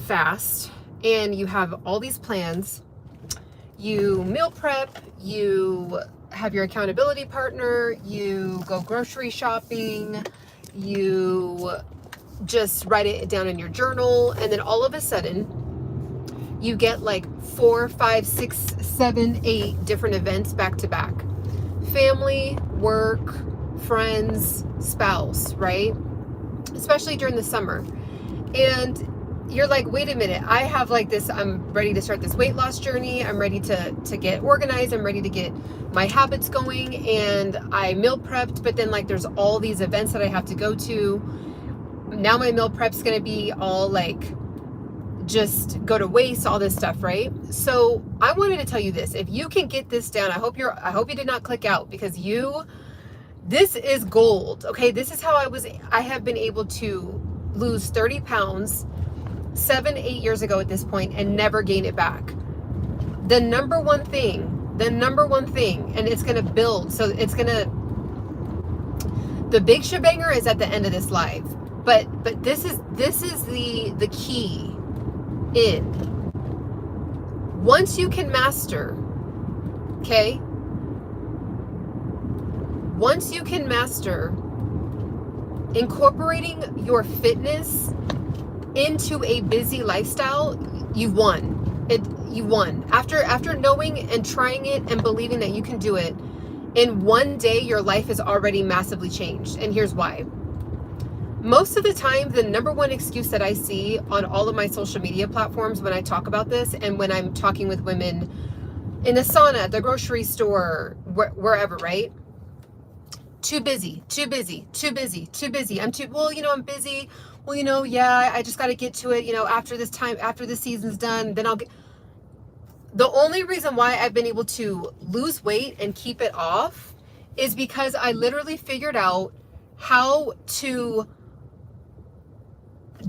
fast and you have all these plans, you meal prep, you have your accountability partner, you go grocery shopping, you just write it down in your journal, and then all of a sudden you get like 4, 5, 6, 7, 8 different events back to back. Family, work, friends, spouse, right? Especially during the summer. And you're like, wait a minute, I have like this, I'm ready to start this weight loss journey. I'm ready to get organized. I'm ready to get my habits going, and I meal prepped, but then like there's all these events that I have to go to. Now my meal prep's going to be all like just go to waste, all this stuff, right? So I wanted to tell you this. If you can get this down, I hope you did not click out, because this is gold. Okay. This is how I have been able to lose 30 pounds 7, 8 years ago at this point and never gain it back. The number one thing, and it's going to build. So it's going to, the big shebanger is at the end of this live, but this is the key in. Once you can master, okay? Once you can master incorporating your fitness into a busy lifestyle, you won. You won. After knowing and trying it and believing that you can do it, in one day your life is already massively changed. And here's why. Most of the time, the number one excuse that I see on all of my social media platforms when I talk about this, and when I'm talking with women in a sauna, the grocery store, wherever, right? Too busy. I'm busy. Well, yeah, I just got to get to it, after the season's done, then I'll get. The only reason why I've been able to lose weight and keep it off is because I literally figured out how to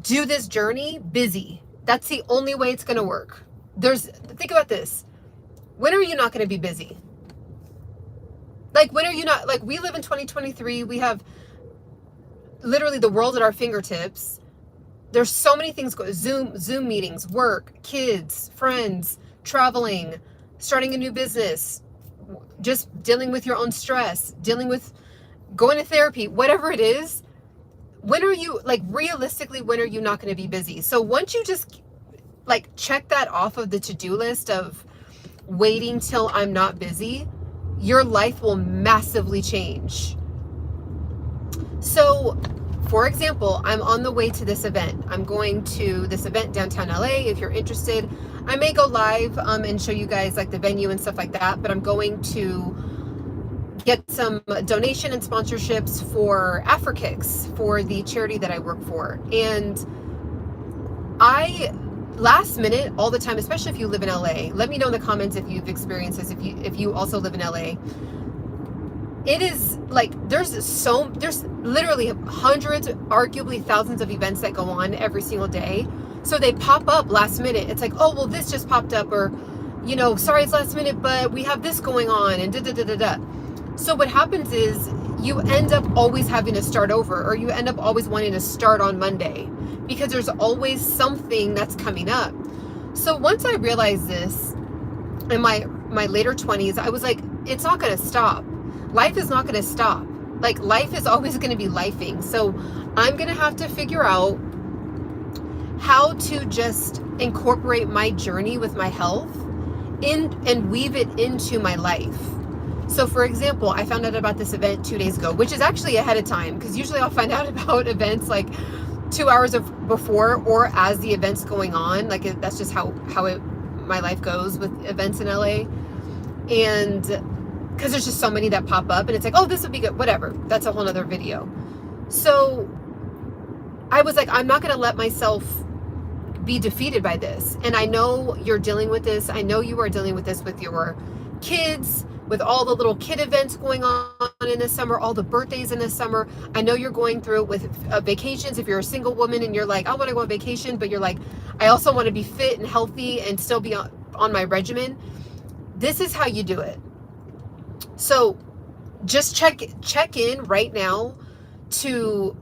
do this journey busy. That's the only way it's going to work. Think about this. When are you not going to be busy? Like, when are you not, like, we live in 2023. We have literally the world at our fingertips. There's so many things Zoom meetings, work, kids, friends, traveling, starting a new business, just dealing with your own stress, dealing with going to therapy, whatever it is. When are you, like, realistically, when are you not going to be busy? So once you just like check that off of the to-do list of waiting till I'm not busy, your life will massively change. So, for example, I'm on the way to this event. I'm going to this event downtown LA. If you're interested, I may go live and show you guys like the venue and stuff like that, but I'm going to get some donation and sponsorships for Afrikicks, for the charity that I work for. And I, last minute, all the time, especially if you live in LA, let me know in the comments if you've experienced this, if you also live in LA. It is like, there's literally hundreds, arguably thousands of events that go on every single day. So they pop up last minute. It's like, oh, well, this just popped up, or, sorry, it's last minute, but we have this going on, and da-da-da-da-da. So what happens is you end up always having to start over, or you end up always wanting to start on Monday, because there's always something that's coming up. So once I realized this in my later 20s, I was like, it's not going to stop. Life is not going to stop. Like, life is always going to be lifing. So I'm going to have to figure out how to just incorporate my journey with my health and weave it into my life. So for example, I found out about this event 2 days ago, which is actually ahead of time, because usually I'll find out about events like 2 hours before, or as the event's going on. Like, that's just how my life goes with events in LA. And because there's just so many that pop up, and it's like, oh, this would be good, whatever. That's a whole nother video. So I was like, I'm not going to let myself be defeated by this. And I know you're dealing with this. I know you are dealing with this with your kids, with all the little kid events going on in the summer, all the birthdays in the summer. I know you're going through it with vacations. If you're a single woman and you're like, I want to go on vacation, but you're like, I also want to be fit and healthy and still be on my regimen. This is how you do it. So just check in right now to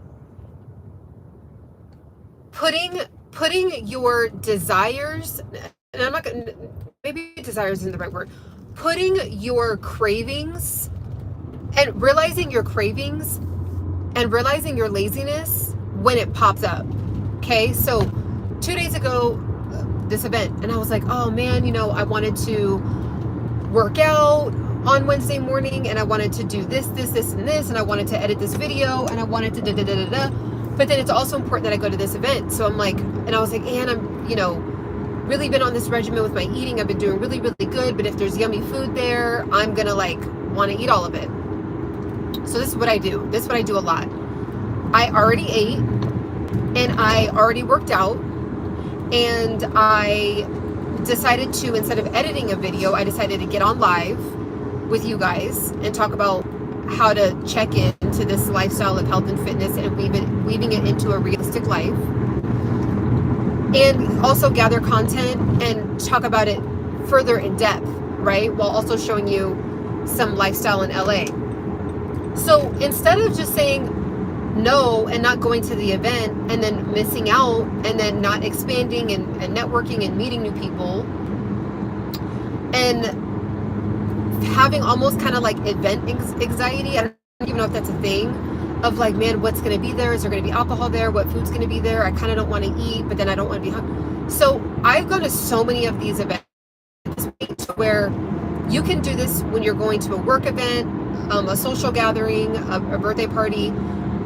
putting putting your desires, and I'm not going to, maybe desires isn't the right word, putting your cravings and realizing your cravings and realizing your laziness when it pops up. Okay, so 2 days ago, this event, and I was like, oh man, you know, I wanted to work out on Wednesday morning, and I wanted to do this, and this, and I wanted to edit this video, and I wanted to da-da-da-da-da. But then it's also important that I go to this event. So I'm like, and I was like, and I'm, you know, really been on this regimen with my eating. I've been doing really, really good. But if there's yummy food there, I'm going to like want to eat all of it. So this is what I do. This is what I do a lot. I already ate and I already worked out, and I decided to, instead of editing a video, I decided to get on live with you guys and talk about how to check into this lifestyle of health and fitness and weaving it into a realistic life, and also gather content and talk about it further in depth, right? While also showing you some lifestyle in LA. So instead of just saying no and not going to the event and then missing out and then not expanding and networking and meeting new people and having almost kind of like event anxiety, I don't even know if that's a thing, of like, man, what's going to be there? Is there going to be alcohol there? What food's going to be there? I kind of don't want to eat, but then I don't want to be hungry. So I've gone to so many of these events where you can do this when you're going to a work event, a social gathering, a birthday party.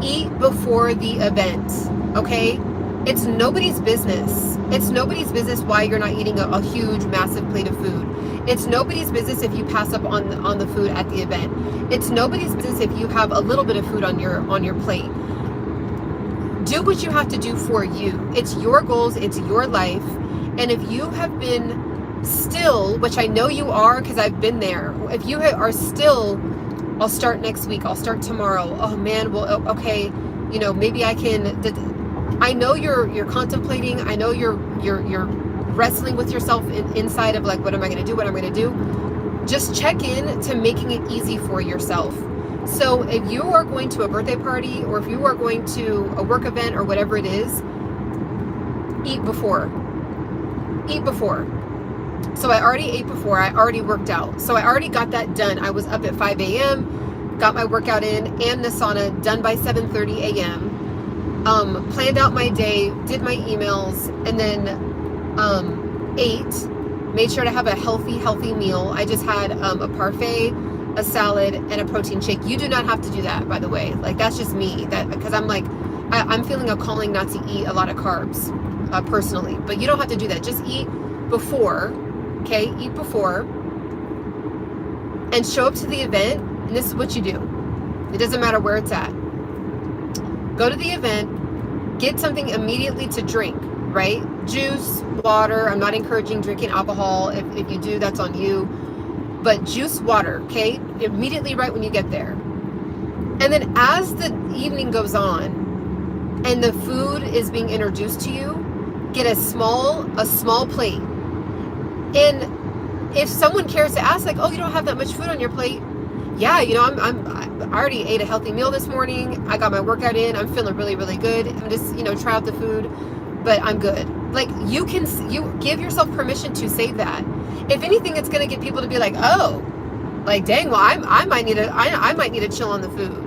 Eat before the event, okay? It's nobody's business. It's nobody's business why you're not eating a huge, massive plate of food. It's nobody's business if you pass up on the food at the event. It's nobody's business if you have a little bit of food on your plate. Do what you have to do for you. It's your goals. It's your life. And if you have been still, which I know you are because I've been there, if you are still, I'll start next week, I'll start tomorrow, oh man, well, okay, you know, maybe I can, I know you're contemplating, I know you're wrestling with yourself inside of like, what am I going to do? Just check in to making it easy for yourself. So if you are going to a birthday party, or if you are going to a work event or whatever it is, eat before. So I already ate before, I already worked out. So I already got that done. I was up at 5 a.m., got my workout in and the sauna done by 7:30 a.m. Planned out my day, did my emails, and then ate, made sure to have a healthy meal. I just had a parfait, a salad, and a protein shake. You do not have to do that, by the way. Like, that's just me, because I'm like, I'm feeling a calling not to eat a lot of carbs personally, but you don't have to do that. Just eat before. Okay, eat before and show up to the event, and this is what you do. It doesn't matter where it's at. Go to the event, get something immediately to drink, right? Juice, water. I'm not encouraging drinking alcohol. If you do, that's on you. But juice, water, okay? Immediately right when you get there. And then as the evening goes on and the food is being introduced to you, get a small plate. And if someone cares to ask, like, oh, you don't have that much food on your plate. Yeah, you know, I already ate a healthy meal this morning. I got my workout in. I'm feeling really, really good. I'm just, you know, try out the food, but I'm good. Like, you give yourself permission to say that. If anything, it's going to get people to be like, oh, like, dang, well, I might need to chill on the food,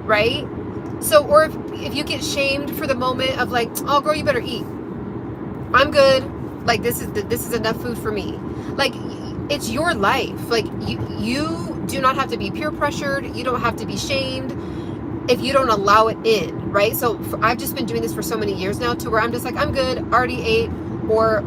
right? So, or if you get shamed for the moment of like, oh, girl, you better eat. I'm good. Like, this is enough food for me. Like, it's your life. Like, you do not have to be peer pressured. You don't have to be shamed if you don't allow it in, right? So I've just been doing this for so many years now to where I'm just like, I'm good, already ate. Or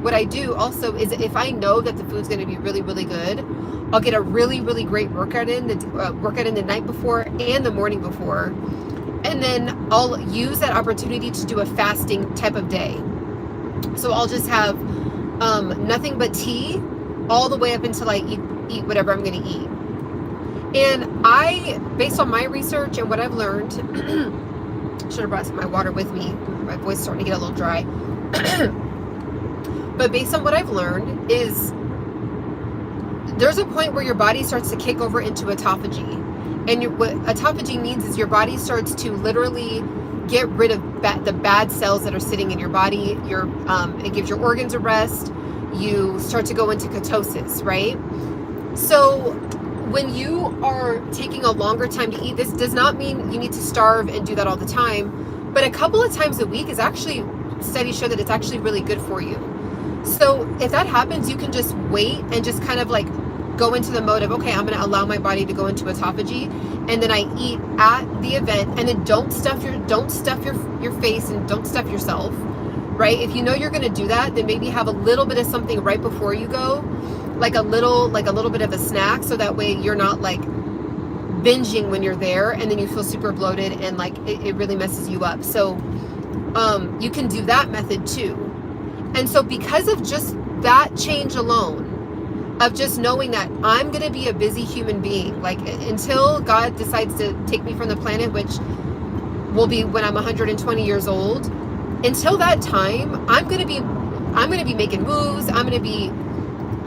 what I do also is, if I know that the food's going to be really, really good, I'll get a really, really great workout in the night before and the morning before. And then I'll use that opportunity to do a fasting type of day. So I'll just have nothing but tea all the way up until I eat whatever I'm going to eat. And based on my research and what I've learned, should have brought some of my water with me. My voice is starting to get a little dry. But based on what I've learned is there's a point where your body starts to kick over into autophagy. And what autophagy means is your body starts to literally get rid of the bad cells that are sitting in your body. It gives your organs a rest. You start to go into ketosis, right? So when you are taking a longer time to eat, this does not mean you need to starve and do that all the time, but a couple of times a week is actually, studies show that it's actually really good for you. So if that happens, you can just wait and just kind of like go into the mode of, okay, I'm going to allow my body to go into autophagy, and then I eat at the event, and then don't stuff your face and don't stuff yourself, right? If you know you're going to do that, then maybe have a little bit of something right before you go, like a little bit of a snack, so that way you're not like binging when you're there and then you feel super bloated and like it really messes you up. So you can do that method too. And so because of just that change alone, of just knowing that I'm going to be a busy human being, like until God decides to take me from the planet, which will be when I'm 120 years old, until that time, I'm going to be making moves. I'm going to be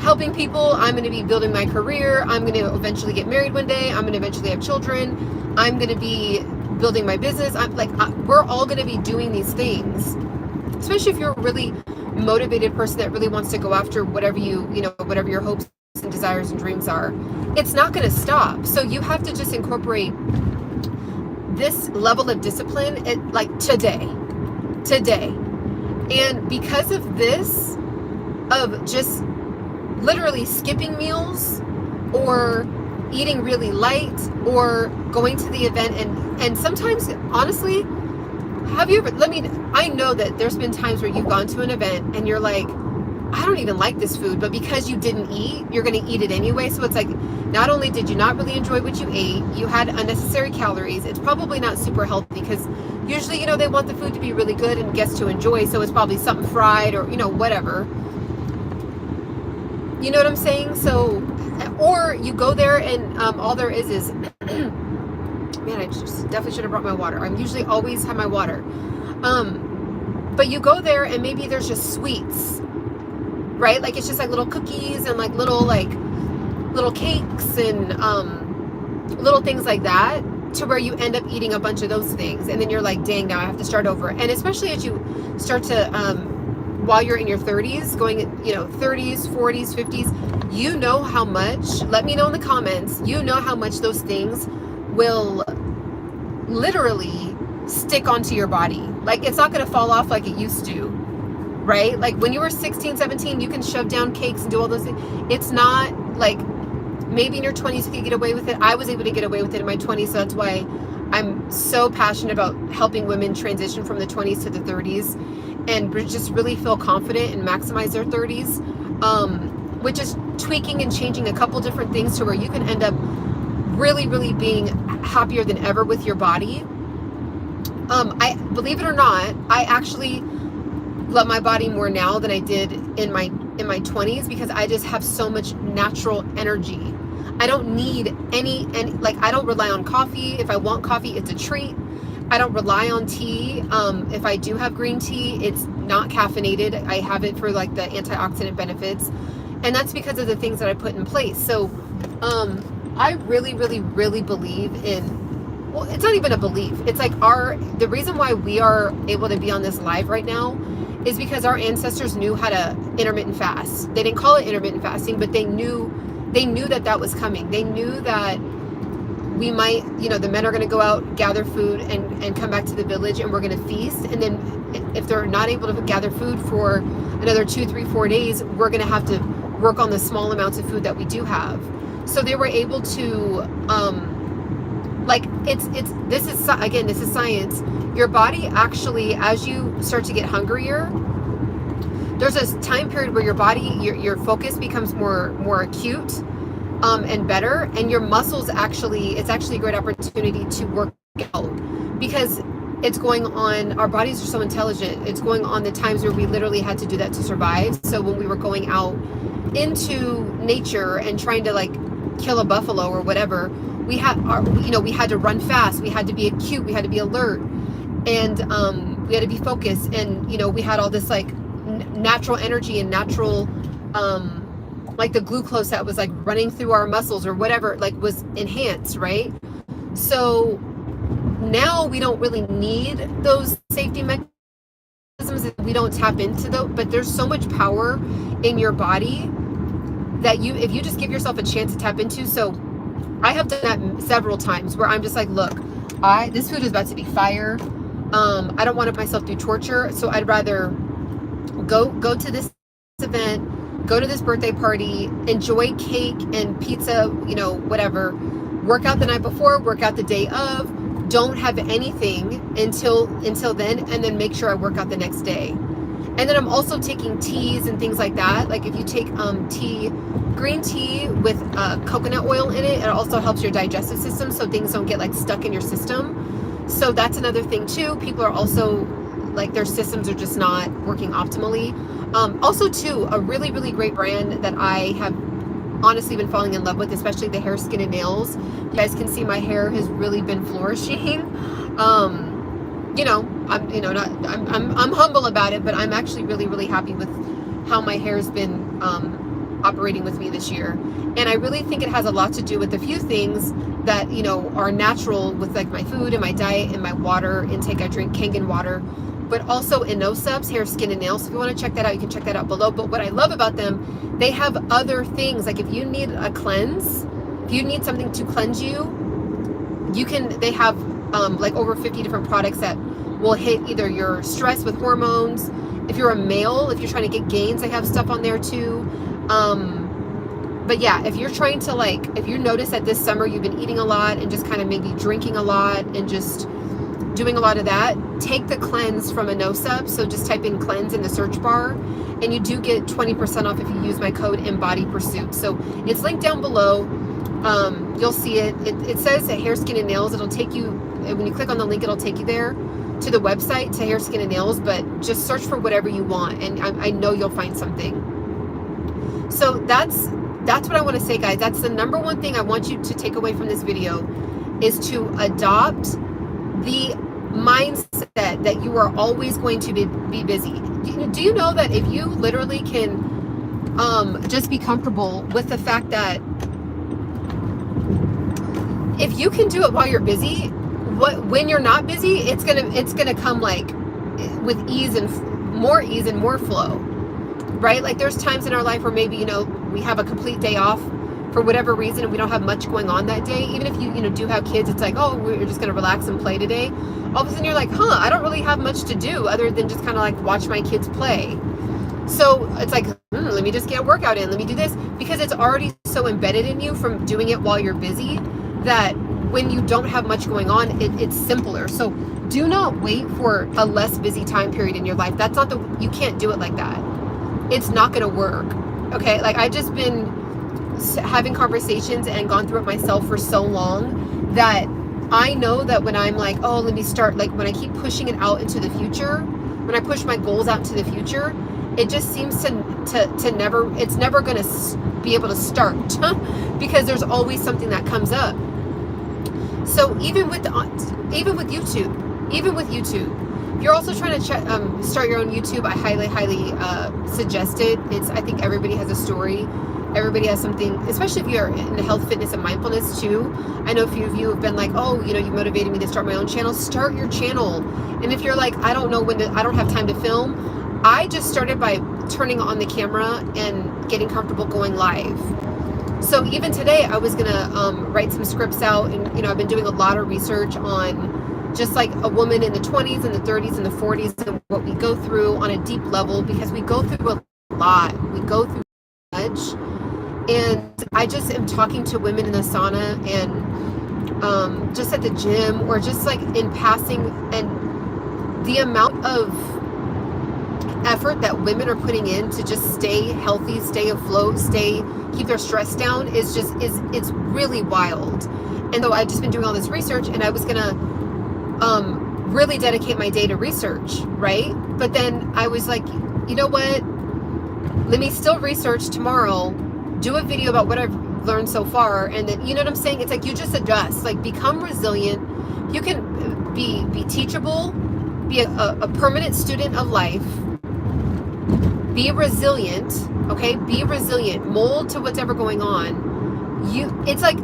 helping people. I'm going to be building my career. I'm going to eventually get married one day. I'm going to eventually have children. I'm going to be building my business. We're all going to be doing these things, especially if you're a really motivated person that really wants to go after whatever whatever your hopes and desires and dreams are. It's not going to stop. So you have to just incorporate this level of discipline like today. And because of this, of just literally skipping meals or eating really light or going to the event, and sometimes, honestly, have you ever, I know that there's been times where you've gone to an event and you're like, I don't even like this food, but because you didn't eat, you're going to eat it anyway. So it's like, not only did you not really enjoy what you ate, you had unnecessary calories. It's probably not super healthy because usually, they want the food to be really good and guests to enjoy. So it's probably something fried or, whatever. You know what I'm saying? So, or you go there and all there is man, I just definitely should have brought my water. I'm usually always have my water. But you go there and maybe there's just sweets, right? Like it's just like little cookies and like little cakes and little things like that, to where you end up eating a bunch of those things. And then you're like, dang, now I have to start over. And especially as you start to, while you're in your 30s, going, 30s, 40s, 50s, you know how much, let me know in the comments, you know how much those things will literally stick onto your body. Like it's not going to fall off like it used to, right? Like when you were 16, 17, you can shove down cakes and do all those things. It's not like, maybe in your 20s you could get away with it. I was able to get away with it in my 20s, so that's why I'm so passionate about helping women transition from the 20s to the 30s and just really feel confident and maximize their 30s, which is tweaking and changing a couple different things to where you can end up really, really being happier than ever with your body. I believe it or not, I actually love my body more now than I did in my 20s, because I just have so much natural energy. I don't need any like, I don't rely on coffee. If I want coffee, it's a treat. I don't rely on tea. If I do have green tea, it's not caffeinated. I have it for like the antioxidant benefits, and that's because of the things that I put in place. So I really, really, really believe in, well, it's not even a belief. It's like the reason why we are able to be on this live right now is because our ancestors knew how to intermittent fast. They didn't call it intermittent fasting, but they knew that was coming. They knew that we might, the men are going to go out, gather food and come back to the village, and we're going to feast. And then if they're not able to gather food for another 2, 3, 4 days, we're going to have to work on the small amounts of food that we do have. So they were able to, this is science. Your body actually, as you start to get hungrier, there's a time period where your body, your focus becomes more acute and better, and your muscles it's actually a great opportunity to work out, because it's going on, our bodies are so intelligent. It's going on the times where we literally had to do that to survive. So when we were going out into nature and trying to like kill a buffalo or whatever, we had to run fast, we had to be acute, we had to be alert, and we had to be focused, and we had all this like natural energy and natural like the glucose that was like running through our muscles or whatever, like was enhanced, right? So now we don't really need those safety mechanisms. We don't tap into those, but there's so much power in your body that if you just give yourself a chance to tap into. So I have done that several times where I'm just like, look, this food is about to be fire. I don't want to put myself through torture, so I'd rather go to this event, go to this birthday party, enjoy cake and pizza, whatever, work out the night before, work out the day of, don't have anything until then, and then make sure I work out the next day. And then I'm also taking teas and things like that. Like if you take green tea with coconut oil in it, it also helps your digestive system so things don't get like stuck in your system. So that's another thing too. People are also like, their systems are just not working optimally. Also too, a really, really great brand that I have honestly been falling in love with, especially the hair, skin, and nails. You guys can see my hair has really been flourishing. I'm humble about it, but I'm actually really, really happy with how my hair's been operating with me this year. And I really think it has a lot to do with a few things that, are natural with like my food and my diet and my water intake. I drink Kangen water, but also INNO SUPPS, hair, skin, and nails. So if you want to check that out, you can check that out below. But what I love about them, they have other things. Like if you need a cleanse, if you need something to cleanse you, they have like over 50 different products that will hit either your stress with hormones. If you're a male, if you're trying to get gains, they have stuff on there too. But yeah, if you're trying to if you notice that this summer you've been eating a lot and just kind of maybe drinking a lot and just doing a lot of that, take the cleanse from INNO SUPPS. So just type in cleanse in the search bar, and you do get 20% off if you use my code EMBODY Pursuit. So it's linked down below. You'll see it. It says hair, skin, and nails. It'll take you, when you click on the link, it'll take you there to the website to hair, skin, and nails, but just search for whatever you want, and I know you'll find something. So that's what I want to say, guys. That's the number one thing I want you to take away from this video, is to adopt the mindset that you are always going to be busy. Do you know that if you literally can just be comfortable with the fact that if you can do it while you're busy, when you're not busy, it's gonna come like with ease and more flow, right? Like there's times in our life where maybe we have a complete day off for whatever reason and we don't have much going on that day. Even if you do have kids, it's like, oh, we're just gonna relax and play today. All of a sudden you're like, I don't really have much to do other than just kind of like watch my kids play. So it's like, let me just get a workout in, let me do this, because it's already so embedded in you from doing it while you're busy that when you don't have much going on, it's simpler. So do not wait for a less busy time period in your life. You can't do it like that. It's not gonna work, okay? Like I've just been having conversations and gone through it myself for so long that I know that when I'm like, oh, let me start, like when I keep pushing it out into the future, when I push my goals out into the future, it just seems to never, it's never gonna be able to start because there's always something that comes up. So even with YouTube, if you're also trying to start your own YouTube, I highly suggest it. I think everybody has a story. Everybody has something, especially if you're into health, fitness, and mindfulness too. I know a few of you have been like, oh, you motivated me to start my own channel. Start your channel. And if you're like, I don't know I don't have time to film, I just started by turning on the camera and getting comfortable going live. So even today, I was gonna write some scripts out, and I've been doing a lot of research on just like a woman in the 20s and the 30s and the 40s and what we go through on a deep level, because we go through a lot. We go through much. And I just am talking to women in the sauna and just at the gym or just like in passing, and the amount of effort that women are putting in to just stay healthy, stay afloat, keep their stress down it's really wild. And so I've just been doing all this research, and I was gonna really dedicate my day to research, right? But then I was like, you know what? Let me still research tomorrow, do a video about what I've learned so far, and then, you know what I'm saying? It's like you just adjust, like become resilient. You can be teachable, be a permanent student of life, be resilient, okay? Be resilient, mold to whatever going on. It's like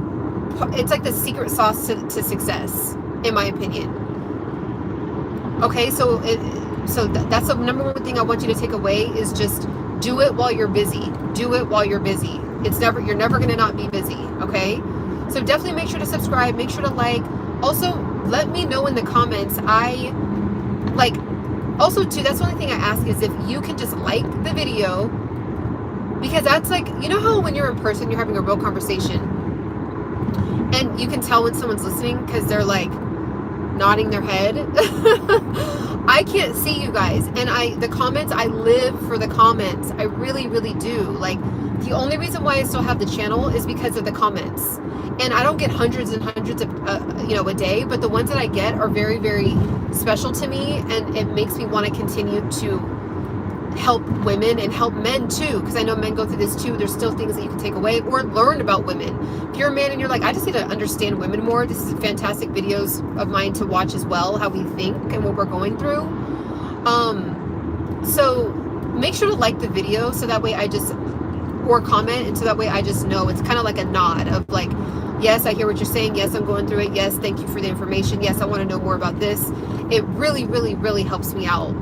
the secret sauce to success. in my opinion. Okay, so that's the number one thing I want you to take away is just do it while you're busy. Do it while you're busy. You're never gonna not be busy, okay? So definitely make sure to subscribe, make sure to like. Also, let me know in the comments. Also too, that's the only thing I ask is if you can just like the video, because that's like, you know how when you're in person, you're having a real conversation and you can tell when someone's listening because they're like nodding their head. I can't see you guys, and the comments, I live for the comments. I really, really do. Like, the only reason why I still have the channel is because of the comments. And I don't get hundreds and hundreds of, a day, but the ones that I get are very, very special to me, and it makes me want to continue to help women and help men too, because I know men go through this too. There's still things that you can take away or learn about women. If you're a man and you're like, I just need to understand women more, this is fantastic videos of mine to watch as well, how we think and what we're going through. So make sure to like the video so that way or comment, and so that way I just know. It's kind of like a nod of like, yes, I hear what you're saying. Yes, I'm going through it. Yes, thank you for the information. Yes, I want to know more about this. It really, really, really helps me out.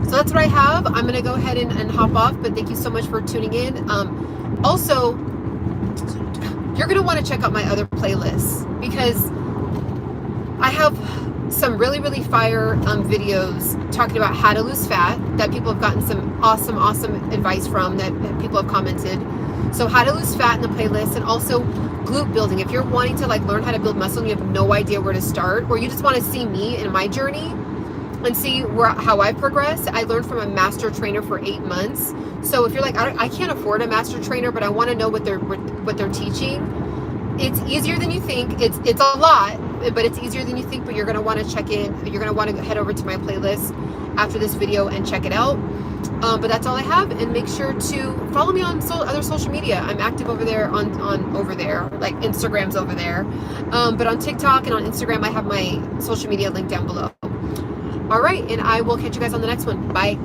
So that's what I have. I'm going to go ahead and hop off, but thank you so much for tuning in. Also, you're going to want to check out my other playlists, because I have some really, really fire videos talking about how to lose fat that people have gotten some awesome, awesome advice from, that people have commented. So how to lose fat in the playlist, and also glute building. If you're wanting to like learn how to build muscle and you have no idea where to start, or you just want to see me and my journey and see how I've progressed. I learned from a master trainer for 8 months. So if you're like, I can't afford a master trainer, but I want to know what they're teaching, it's easier than you think. It's a lot, but it's easier than you think. But you're going to want to check in. You're going to want to head over to my playlist after this video and check it out. But that's all I have, and make sure to follow me on other social media. I'm active over there on over there, like Instagram's over there. But on TikTok and on Instagram, I have my social media link down below. All right, and I will catch you guys on the next one. Bye.